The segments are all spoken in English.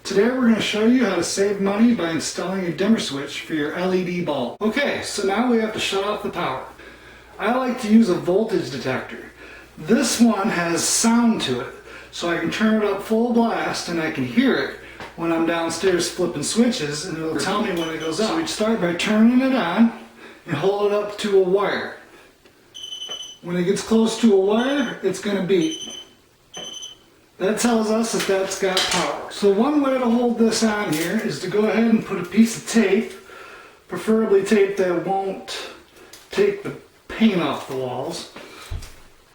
Today we're going to show you how to save money by installing a dimmer switch for your LED bulb. Okay, so now we have to shut off the power. I like to use a voltage detector. This one has sound to it, so I can turn it up full blast and I can hear it when I'm downstairs flipping switches, and it'll tell me when it goes up. So we'd start by turning it on and hold it up to a wire. When it gets close to a wire, it's going to beep. That tells us that that's got power. So one way to hold this on here is to go ahead and put a piece of tape, preferably tape that won't take the paint off the walls.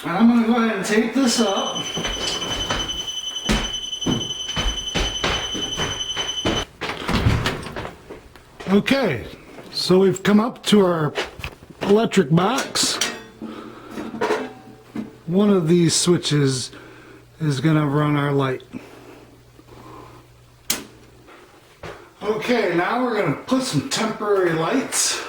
And I'm going to go ahead and tape this up. Okay, so we've come up to our electric box. One of these switches is going to run our light. Okay, now we're going to put some temporary lights.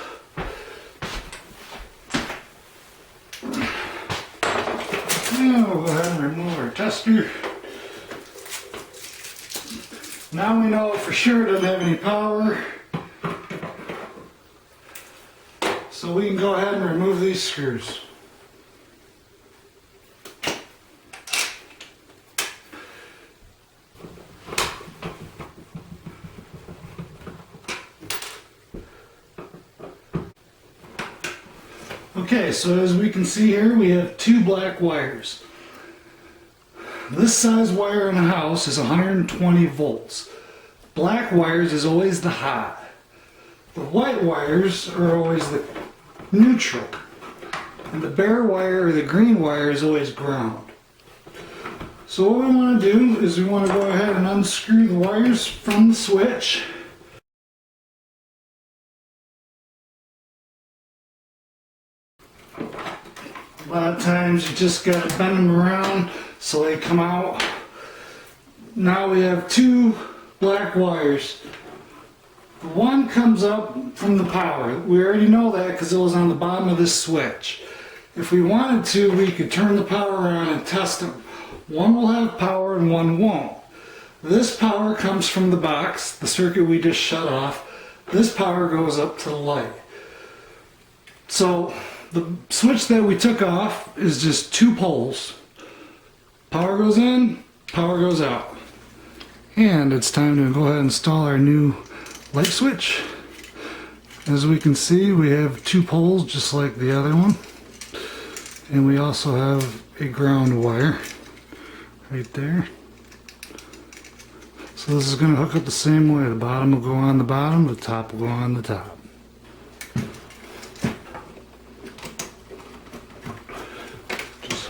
Now we'll go ahead and remove our tester. Now we know for sure it doesn't have any power. So we can go ahead and remove these screws. Okay, so as we can see here, we have two black wires. This size wire in a house is 120 volts. Black wires is always the hot. The white wires are always the neutral. And the bare wire or the green wire is always ground. So what we want to do is we want to go ahead and unscrew the wires from the switch. A lot of times you just got to bend them around so they come out. Now we have two black wires. One comes up from the power. We already know that because it was on the bottom of this switch. If we wanted to, we could turn the power on and test them. One will have power and one won't. This power comes from the box, the circuit we just shut off. This power goes up to the light. So the switch that we took off is just two poles. Power goes in, power goes out. And it's time to go ahead and install our new light switch. As we can see, we have two poles just like the other one. And we also have a ground wire right there. So this is going to hook up the same way. The bottom will go on the bottom, the top will go on the top.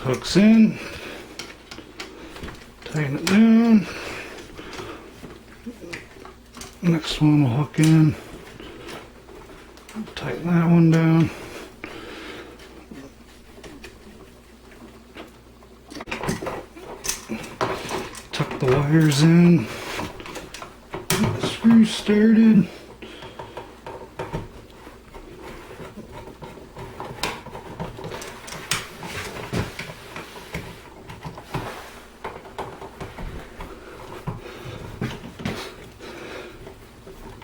Hooks in, tighten it down. Next one will hook in, tighten that one down. Tuck the wires in, get the screw started.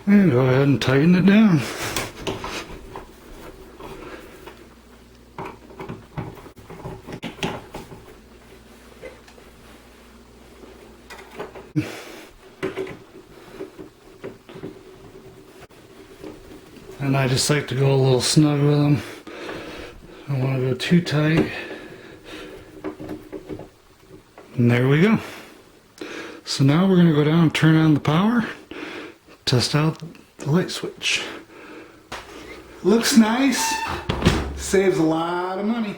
And go ahead and tighten it down. And I just like to go a little snug with them. I don't want to go too tight. And there we go. So now we're going to go down and turn on the power. Test out the light switch. Looks nice, saves a lot of money.